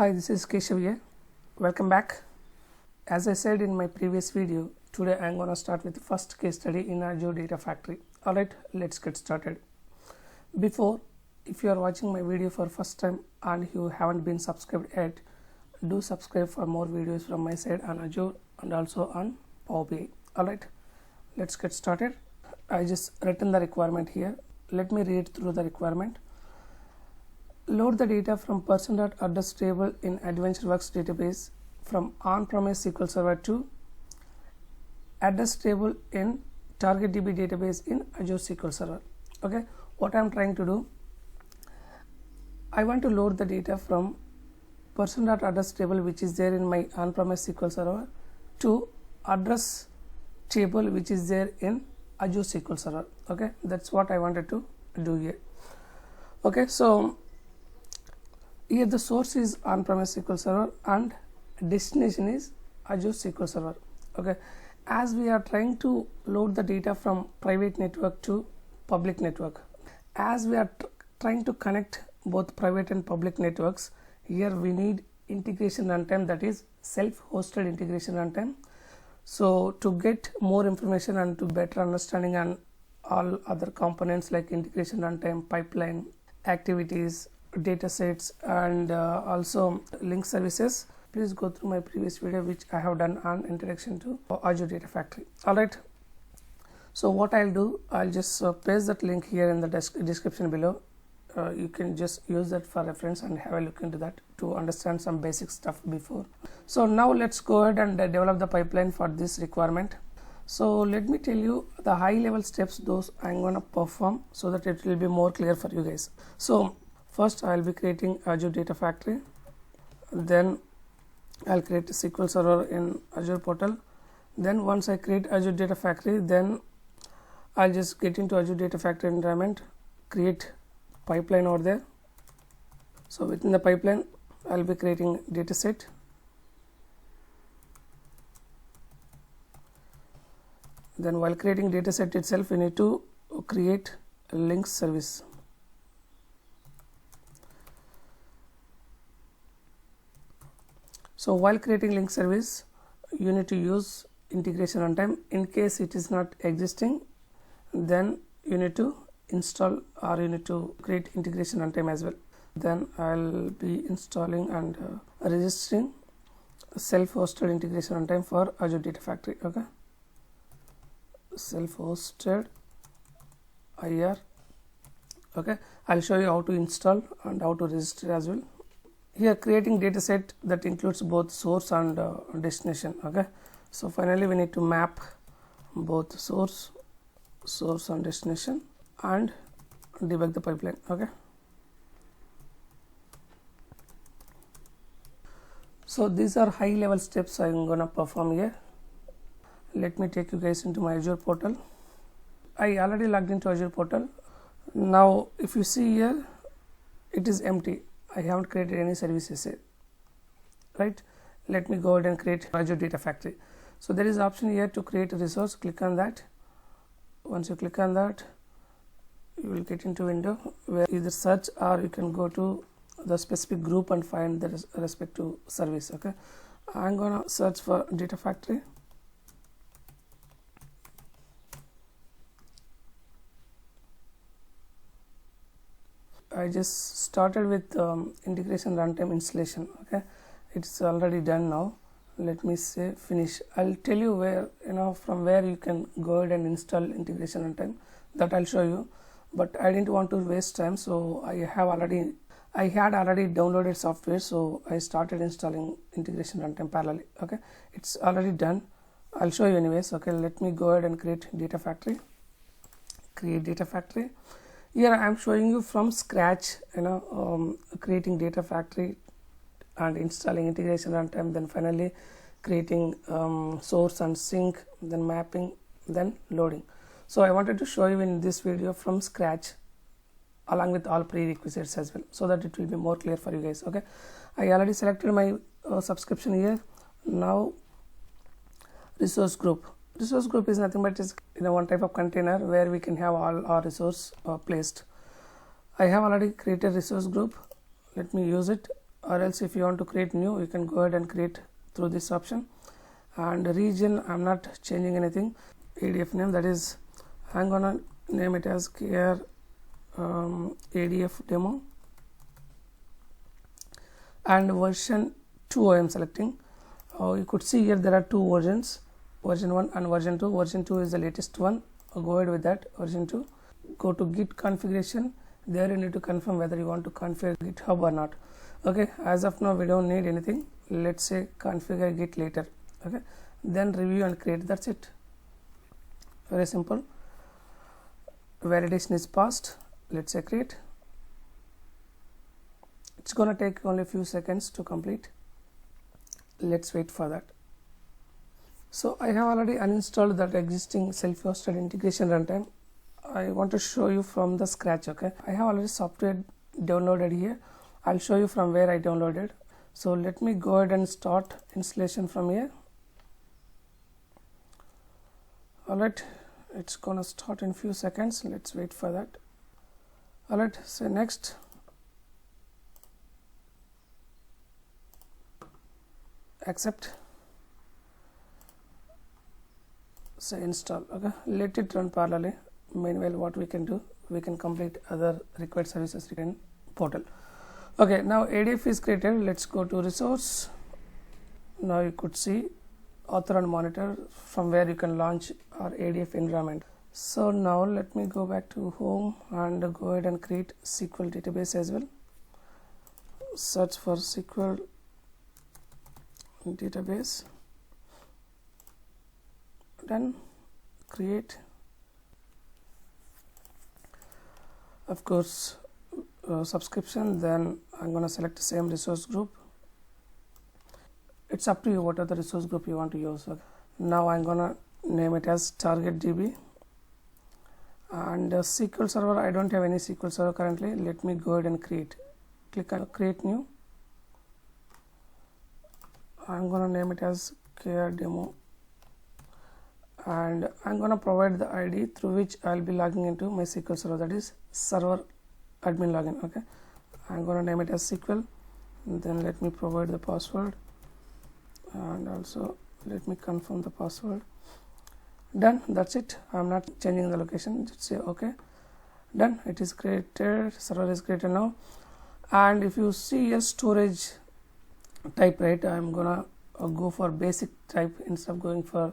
Hi, this is Keshav here. Welcome back. As I said in my previous video, today I'm going to start with the first case study in Azure Data Factory. Alright, let's get started. Before, if you are watching my video for first time and you haven't been subscribed yet, do subscribe for more videos from my side on Azure and also on Power BI. Alright, let's get started. I just written the requirement here. Let me read through the requirement. Load the data from person.address table in AdventureWorks database from on-premise SQL Server to address table in TargetDB database in Azure SQL Server. Okay, what I'm trying to do, I want to load the data from person.address table which is there in my on-premise SQL Server to address table which is there in Azure SQL Server. Okay, that's what I wanted to do here. Okay, so here the source is on-premise SQL Server and destination is Azure SQL Server. Okay, as we are trying to load the data from private network to public network, as we are trying to connect both private and public networks, here we need integration runtime, that is self-hosted integration runtime. So to get more information and to better understanding on all other components like integration runtime, pipeline, activities, data sets and also link services, please go through my previous video which I have done on introduction to Azure Data Factory. Alright, so what I'll do, I'll just paste that link here in the description below. You can just use that for reference and have a look into that to understand some basic stuff before. So now let's go ahead and develop the pipeline for this requirement. So let me tell you the high level steps those I'm going to perform so that it will be more clear for you guys. So first I'll be creating Azure Data Factory, then I'll create a SQL Server in Azure portal. Then once I create Azure Data Factory, then I'll just get into Azure Data Factory environment, create pipeline over there. So within the pipeline I'll be creating dataset, then while creating dataset itself we need to create a link service. So while creating link service, you need to use integration runtime. In case it is not existing, then you need to install or you need to create integration runtime as well. Then I'll be installing and registering self-hosted integration runtime for Azure Data Factory. Okay, self-hosted IR. Okay, I'll show you how to install and how to register as well. Here creating dataset that includes both source and destination. Okay, so finally we need to map both source and destination and debug the pipeline. Okay, so these are high level steps I'm gonna perform here. Let me take you guys into my Azure portal. I already logged into Azure portal. Now if you see here, it is empty. I haven't created any services here, right? Let me go ahead and create Azure Data Factory. So there is an option here to create a resource. Click on that. Once you click on that, you will get into a window where either search or you can go to the specific group and find the respective service. Okay, I'm gonna search for Data Factory. I just started with integration runtime installation. Okay, it's already done now. Let me say finish. I'll tell you where, from where you can go ahead and install integration runtime. That I'll show you, but I didn't want to waste time, so I had already downloaded software, so I started installing integration runtime parallelly. Okay, it's already done. I'll show you anyways. Okay, let me go ahead and create Data Factory. Create Data Factory. Here I am showing you from scratch, creating Data Factory and installing integration runtime, then finally creating source and sync, then mapping, then loading. So I wanted to show you in this video from scratch along with all prerequisites as well, so that it will be more clear for you guys. Okay, I already selected my subscription here. Now resource group. Resource group is nothing but is one type of container where we can have all our resource placed. I have already created resource group. Let me use it. or else if you want to create new, you can go ahead and create through this option. And region, I'm not changing anything. ADF name, that is, I'm gonna name it as KR ADF demo, and version 2 I am selecting. You could see here there are two versions, version 1 and version 2. Version 2 is the latest one. Go ahead with that, version 2. Go to Git configuration. There you need to confirm whether you want to configure GitHub or not. Okay, as of now we don't need anything. Let's say configure Git later. Okay, then review and create. That's it. Very simple. Validation is passed. Let's say create. It's gonna take only a few seconds to complete. Let's wait for that. So I have already uninstalled that existing self-hosted integration runtime. I want to show you from the scratch. Okay, I have already software downloaded here. I'll show you from where I downloaded. So let me go ahead and start installation from here. Alright, it's gonna start in few seconds. Let's wait for that. Alright, so next, accept, say install. Okay, let it run parallelly. Meanwhile, what we can do, we can complete other required services in portal. Okay, now ADF is created. Let's go to resource. Now you could see author and monitor, from where you can launch our ADF environment. So now let me go back to home and go ahead and create SQL database as well. Search for SQL database, then create, of course, subscription. Then I'm going to select the same resource group. It's up to you what are the resource group you want to use. Now I'm going to name it as target DB, and SQL server, I don't have any SQL server currently. Let me go ahead and create. Click on create new. I'm going to name it as KR demo, and I'm going to provide the ID through which I'll be logging into my SQL server, that is server admin login. Okay, I'm going to name it as SQL, and then let me provide the password, and also let me confirm the password. Done. That's it. I'm not changing the location. Just say okay. Done. It is created. Server is created now. And if you see a storage type, right, I'm gonna go for basic type instead of going for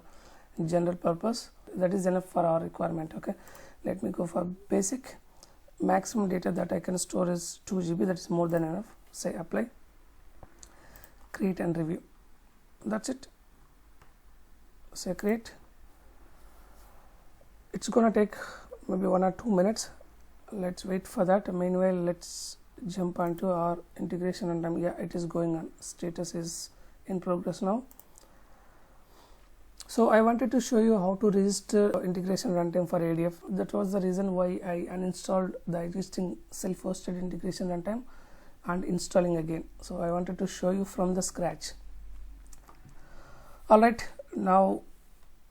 general purpose. That is enough for our requirement. Okay, let me go for basic. Maximum data that I can store is 2 GB. That is more than enough. Say apply, create and review. That's it. Say create. It's gonna take maybe 1 or 2 minutes. Let's wait for that. Meanwhile, let's jump onto our integration runtime. Yeah, it is going on. Status is in progress now. So I wanted to show you how to register integration runtime for ADF. That was the reason why I uninstalled the existing self-hosted integration runtime and installing again. So I wanted to show you from the scratch. Alright, now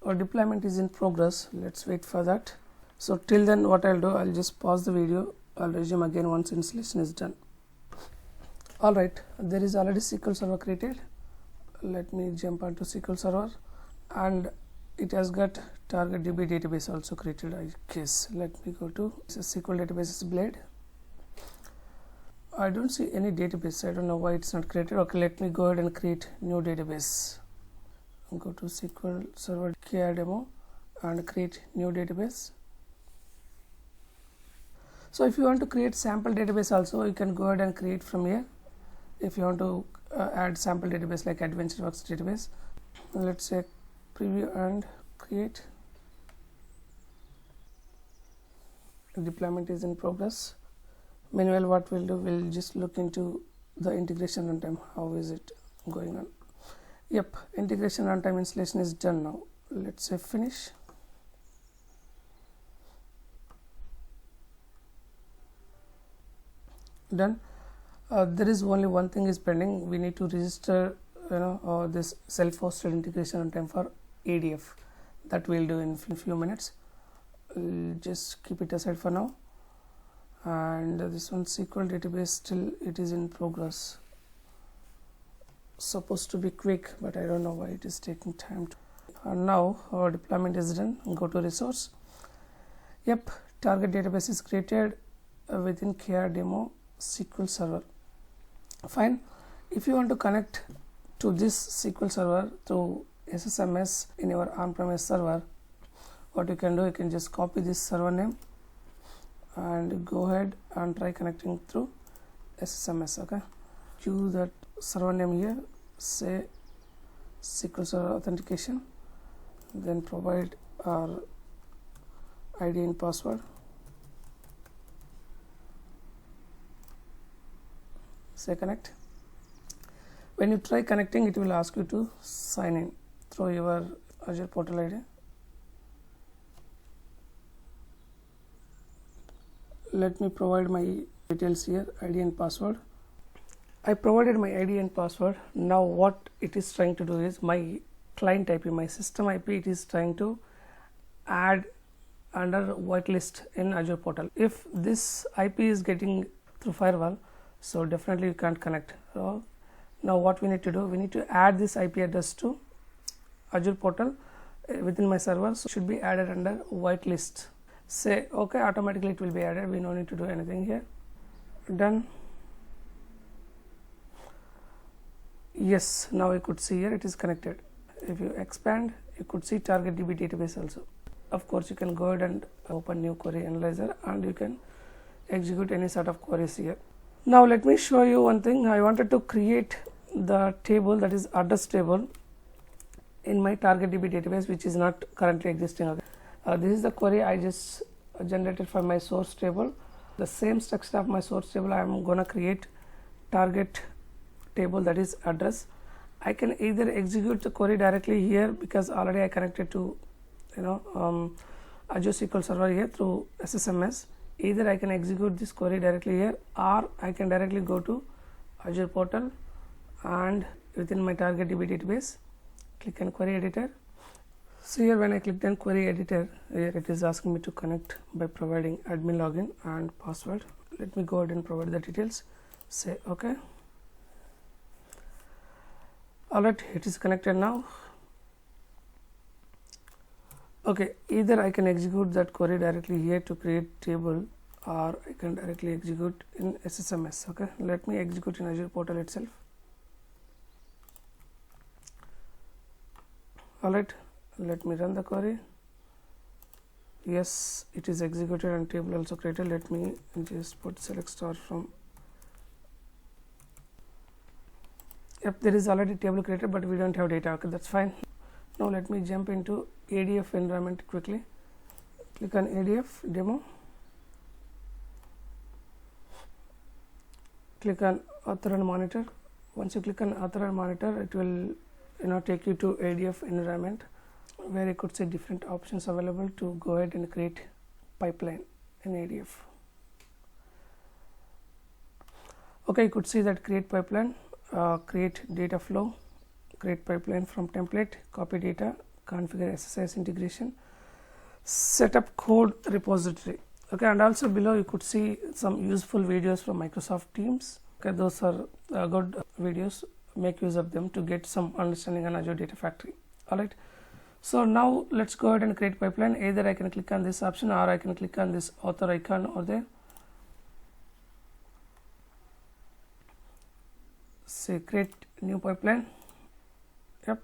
our deployment is in progress. Let's wait for that. So till then, what I'll do, I'll just pause the video. I'll resume again once installation is done. Alright, there is already SQL server created. Let me jump onto SQL server, and it has got target DB database also created, I guess. Let me go to SQL databases blade. I don't see any database. I don't know why it's not created. Okay, let me go ahead and create new database. Go to SQL server KR demo and create new database. So if you want to create sample database also, you can go ahead and create from here. If you want to add sample database like AdventureWorks database, let's say preview and create. Deployment is in progress. Meanwhile, what we'll do, we'll just look into the integration runtime. How is it going on? Yep, integration runtime installation is done now. Let's say finish. Done. There is only one thing is pending. We need to register this self-hosted integration runtime for ADF. That we'll do in a few minutes. We'll just keep it aside for now. And this one SQL database, still it is in progress. supposed to be quick, but I don't know why it is taking time. And now our deployment is done. Go to resource. Yep, target database is created within KR demo SQL server. Fine. If you want to connect to this SQL server through SSMS in your on-premise server, what you can do, you can just copy this server name and go ahead and try connecting through SSMS. Okay, use that server name here, say SQL Server Authentication, then provide our ID and password, say connect. When you try connecting, it will ask you to sign in through your Azure portal ID. Let me provide my details here, ID and password. I provided my ID and password. Now what it is trying to do is my client IP, my system IP, it is trying to add under whitelist in Azure portal. If this IP is getting through firewall, so definitely you can't connect. So now what we need to do, we need to add this IP address to Azure portal within my server, so it should be added under whitelist. Say okay, automatically it will be added, we no need to do anything here. Done. Yes, now you could see here it is connected. If you expand, you could see target DB database also. Of course, you can go ahead and open new query analyzer and you can execute any sort of queries here. Now let me show you one thing. I wanted to create the table, that is address table, in my target DB database, which is not currently existing. Okay. This is the query I just generated for my source table. The same structure of my source table, I am gonna create target table, that is address. I can either execute the query directly here because already I connected to Azure SQL Server here through SSMS. Either I can execute this query directly here, or I can directly go to Azure portal and within my target DB database click on query editor. So here when I click on query editor, here it is asking me to connect by providing admin login and password. Let me go ahead and provide the details, say okay. Alright, it is connected now. Okay, either I can execute that query directly here to create table, or I can directly execute in SSMS. Okay, let me execute in Azure portal itself. Alright, let me run the query. Yes, it is executed and table also created. Let me just put select star from. Yep, there is already table created, but we don't have data. Okay, that's fine. Now let me jump into ADF environment quickly. Click on ADF demo. Click on author and monitor. Once you click on author and monitor, it will take you to ADF environment, where you could see different options available to go ahead and create pipeline in ADF. Okay, you could see that create pipeline, create data flow, create pipeline from template, copy data, configure SSIS integration, set up code repository. Okay, and also below you could see some useful videos from Microsoft Teams. Okay, those are good videos. Make use of them to get some understanding on Azure Data Factory. Alright, so now let's go ahead and create pipeline. Either I can click on this option, or I can click on this author icon over there. Say create new pipeline. Yep,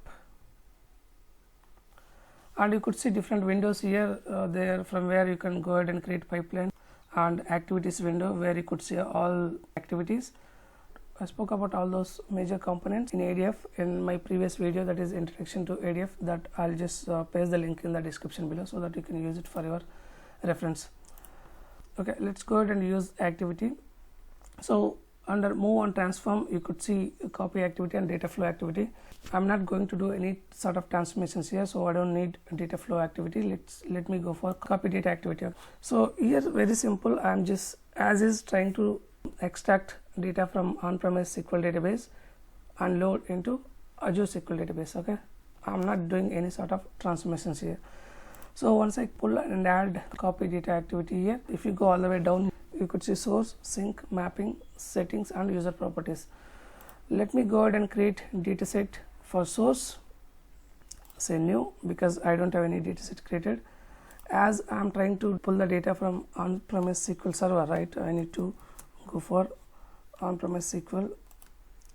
and you could see different windows here there from where you can go ahead and create pipeline, and activities window where you could see all activities. I spoke about all those major components in ADF in my previous video, that is introduction to ADF, that I'll just paste the link in the description below so that you can use it for your reference. Okay, let's go ahead and use activity. So under move on transform, you could see copy activity and data flow activity. I'm not going to do any sort of transformations here, so I don't need data flow activity. Let me go for copy data activity. So here very simple, I'm just as is trying to extract data from on-premise SQL database and load into Azure SQL database. Okay, I'm not doing any sort of transformations here. So once I pull and add copy data activity here, if you go all the way down, you could see source, sync, mapping, settings and user properties. Let me go ahead and create dataset for source. Say new, because I don't have any dataset created. As I'm trying to pull the data from on-premise SQL Server, right, I need to go for on-premise SQL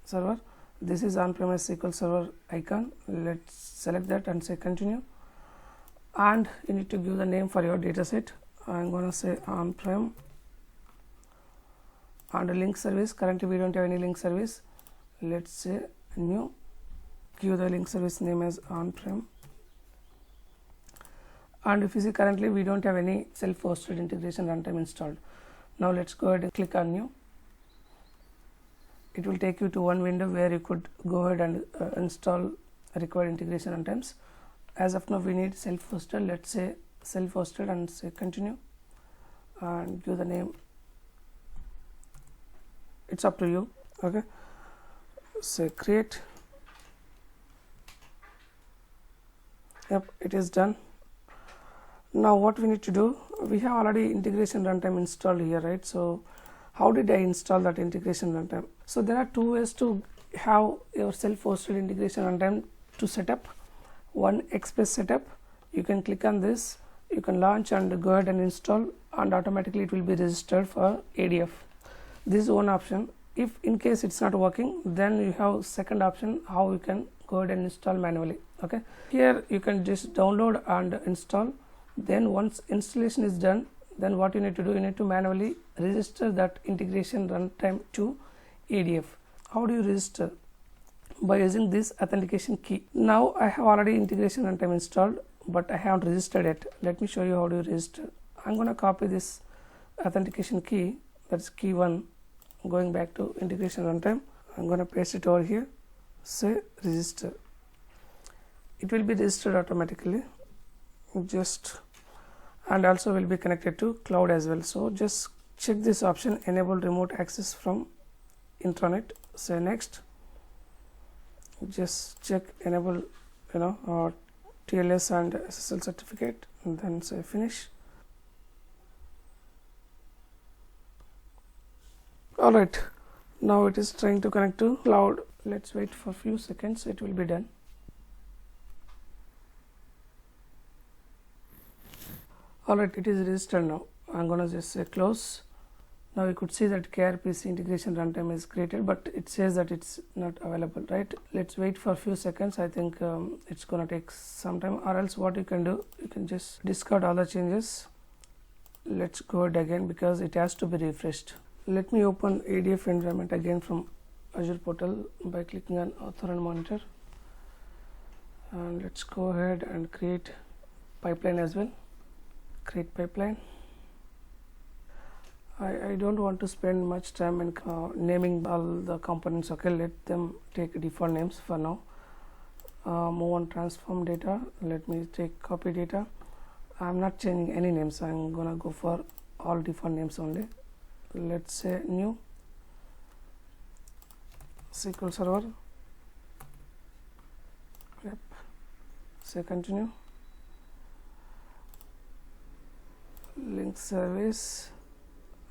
Server. This is on-premise SQL Server icon. Let's select that and say continue. And you need to give the name for your dataset. I'm gonna say on-prem and a link service. Currently we don't have any link service. Let's say new. Give the link service name as on-prem. And if you see, currently we don't have any self-hosted integration runtime installed. Now let's go ahead and click on new. It will take you to one window where you could go ahead and install required integration runtimes. As of now we need self-hosted. Let's say self-hosted and say continue and give the name. It's up to you. Okay, say create. Yep, it is done. Now what we need to do, we have already integration runtime installed here, right? So how did I install that integration runtime? So there are two ways to have your self-hosted integration runtime to set up. One, Express setup. You can click on this, you can launch and go ahead and install, and automatically it will be registered for ADF. This is one option. If in case it's not working, then you have second option, how you can go ahead and install manually. Okay, here you can just download and install. Then once installation is done, then what you need to do, you need to manually register that integration runtime to ADF. How do you register? By using this authentication key. Now I have already integration runtime installed, but I haven't registered it. Let me show you how to register. I'm going to copy this authentication key, that's key 1, going back to integration runtime. I'm going to paste it over here, say register. It will be registered automatically, just, and also will be connected to cloud as well. So just check this option, enable remote access from intranet. Say next. Just check enable TLS and SSL certificate, and then say finish. Alright, now it is trying to connect to cloud. Let's wait for a few seconds, it will be done. Alright, it is registered now. I'm gonna just say close. Now you could see that KRPC integration runtime is created, but it says that it's not available, right? Let's wait for a few seconds. I think it's gonna take some time, or else what you can do, you can just discard all the changes. Let's go ahead again, because it has to be refreshed. Let me open ADF environment again from Azure portal by clicking on author and monitor, and let's go ahead and create pipeline as well. Create pipeline. I don't want to spend much time in naming all the components. Okay, let them take default names for now. Move on transform data. Let me take copy data. I'm not changing any names. I'm gonna go for all default names only. Let's say new SQL Server. Yep. Say continue. Link service.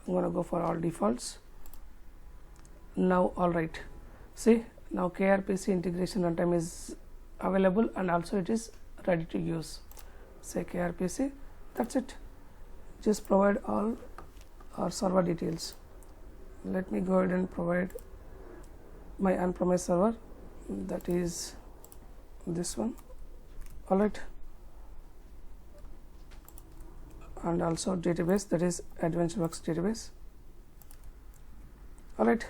I'm gonna go for all defaults. Now alright, see, now KRPC integration runtime is available, and also it is ready to use. Say KRPC, that's it. Just provide all our server details. Let me go ahead and provide my on-premise server, that is this one. Alright, and also database, that is AdventureWorks database. Alright,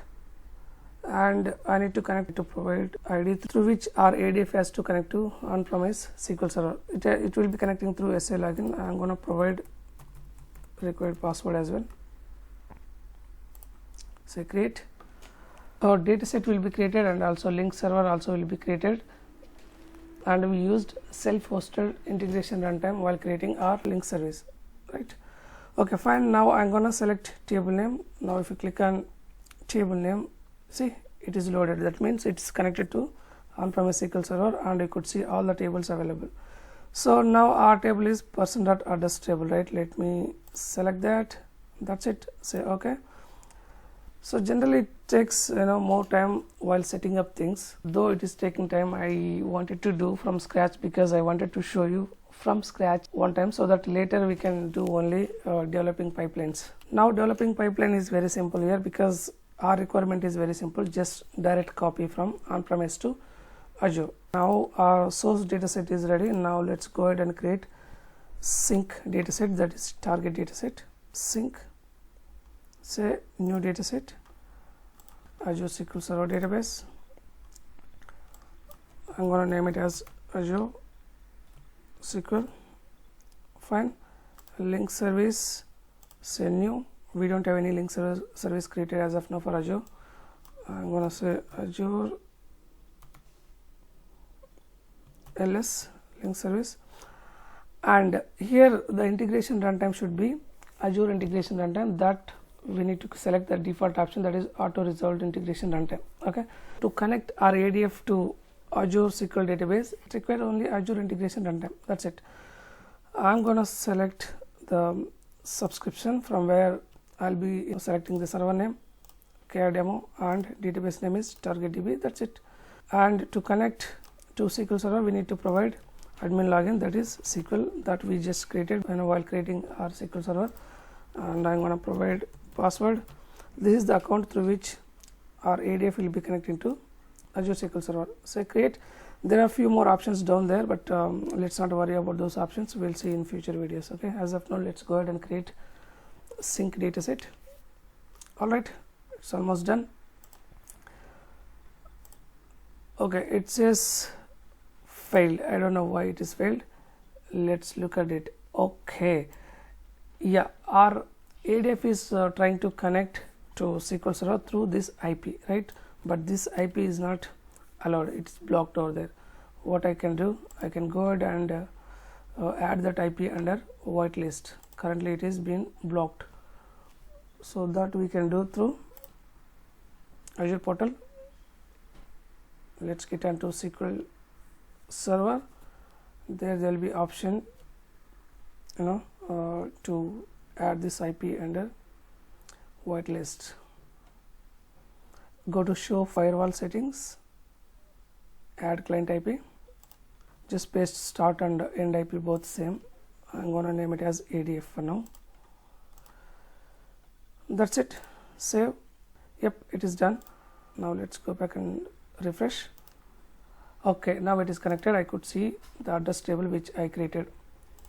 and I need to connect to provide ID through which our ADF has to connect to on-premise SQL Server. It will be connecting through SA login. I'm going to provide required password as well. Say create. Our dataset will be created, and also link server also will be created, and we used self-hosted integration runtime while creating our link service. Right, okay, fine. Now I'm gonna select table name. Now if you click on table name, see, it is loaded. That means it's connected to on-premise SQL Server, and you could see all the tables available. So now our table is person.address table, right? Let me select that. That's it. Say okay. So generally it takes more time while setting up things. Though it is taking time, I wanted to do from scratch because I wanted to show you from scratch one time, so that later we can do only developing pipelines. Now developing pipeline is very simple here because our requirement is very simple, just direct copy from on-premise to Azure. Now our source dataset is ready. Now let's go ahead and create sync dataset, that is target dataset. Sync, say new dataset, Azure SQL Server database. I'm going to name it as Azure SQL. Fine. Link service, say new. We don't have any link service created as of now for Azure. I'm going to say Azure LS link service, and here the integration runtime should be Azure integration runtime. That we need to select the default option, that is auto resolved integration runtime. Okay, to connect our ADF to Azure SQL database, it requires only Azure integration runtime. That's it. I'm gonna select the subscription from where I'll be selecting the server name care demo and database name is targetdb. That's it. And to connect to SQL Server, we need to provide admin login, that is SQL, that we just created while creating our SQL Server, and I'm going to provide password. This is the account through which our ADF will be connecting to Azure SQL Server. Say create. There are a few more options down there, but let's not worry about those options. We'll see in future videos. Okay, as of now, let's go ahead and create sync dataset. All right, it's almost done. Okay, it says failed. I don't know why it is failed. Let's look at it. Okay, yeah, our ADF is trying to connect to SQL Server through this IP, right? But this IP is not allowed, it's blocked over there. What I can do, I can go ahead and add that IP under whitelist. Currently it is being blocked, so that we can do through Azure portal. Let's get onto SQL Server. There will be option to add this IP under whitelist. Go to show firewall settings, add client IP, just paste start and end IP both same. I'm gonna name it as ADF for now. That's it. Save. Yep, it is done. Now let's go back and refresh. Okay, now it is connected. I could see the address table which I created.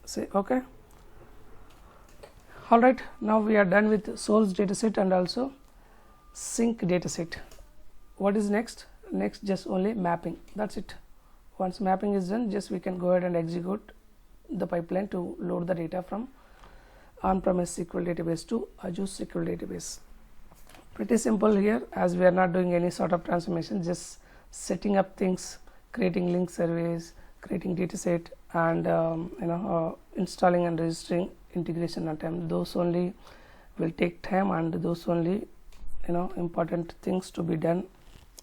Say okay. All right, now we are done with source dataset and also sync dataset. What is next? Next, just only mapping. That's it. Once mapping is done, just we can go ahead and execute the pipeline to load the data from on-premise SQL database to Azure SQL database. Pretty simple here, as we are not doing any sort of transformation, just setting up things, creating link service, creating dataset, and installing and registering integration runtime. Those only will take time, and those only important things to be done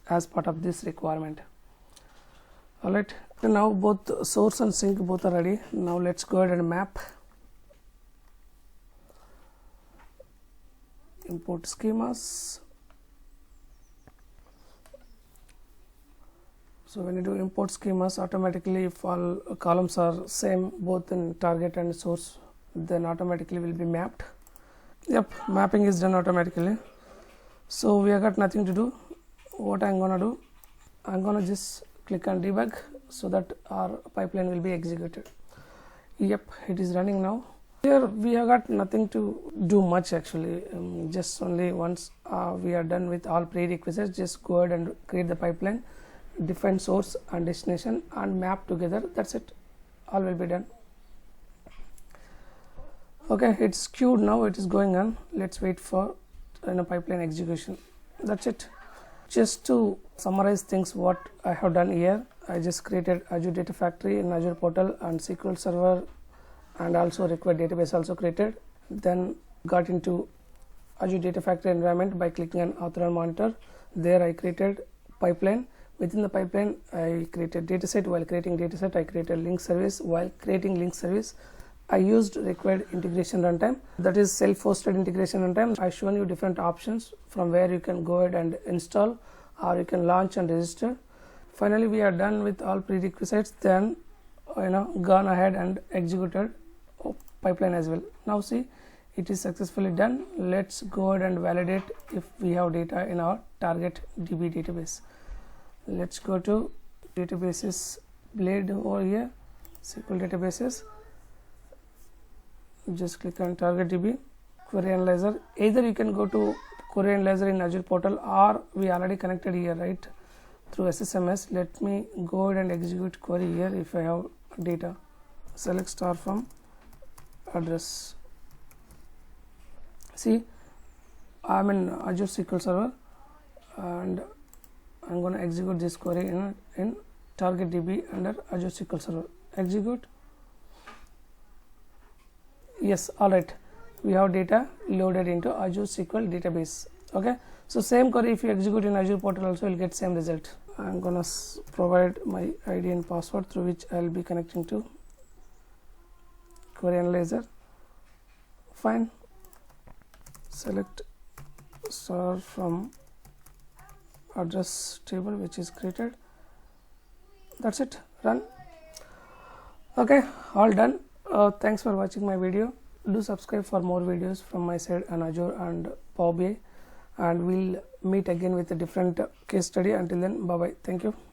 as part of this requirement. All right, so now both source and sync both are ready. Now let's go ahead and map. Import schemas. So when you do import schemas, automatically if all columns are same both in target and source, then automatically will be mapped. Yep, mapping is done automatically. So we have got nothing to do. What I'm gonna do, I'm gonna just click on debug so that our pipeline will be executed. Yep, it is running now. Here we have got nothing to do much actually. Just only once we are done with all prerequisites, just go ahead and create the pipeline, define source and destination and map together. That's it. All will be done. Okay, it's queued now. It is going on. Let's wait for pipeline execution. That's it. Just to summarize things, what I have done here, I just created Azure Data Factory in Azure portal and SQL Server, and also required database also created. Then got into Azure Data Factory environment by clicking on author and monitor. There I created pipeline. Within the pipeline I created dataset. While creating dataset, I created link service. While creating link service, I used required integration runtime, that is self-hosted integration runtime. I shown you different options from where you can go ahead and install, or you can launch and register. Finally, we are done with all prerequisites. Then gone ahead and executed pipeline as well. Now see, it is successfully done. Let's go ahead and validate if we have data in our target DB database. Let's go to databases blade over here, SQL databases. Just click on target DB, query analyzer. Either you can go to query analyzer in Azure portal, or we already connected here, right, through SSMS. Let me go ahead and execute query here. If I have data, select star from address. See, I'm in Azure SQL Server and I'm going to execute this query in target DB under Azure SQL Server. Execute. Yes, all right, we have data loaded into Azure SQL database. Okay, so same query if you execute in Azure portal also, you'll get same result. I'm gonna provide my ID and password through which I'll be connecting to query analyzer. Fine, select star from address table which is created. That's it, run. Okay, all done. Thanks for watching my video. Do subscribe for more videos from my side on Azure and Power BI, and we'll meet again with a different case study. Until then, bye bye. Thank you.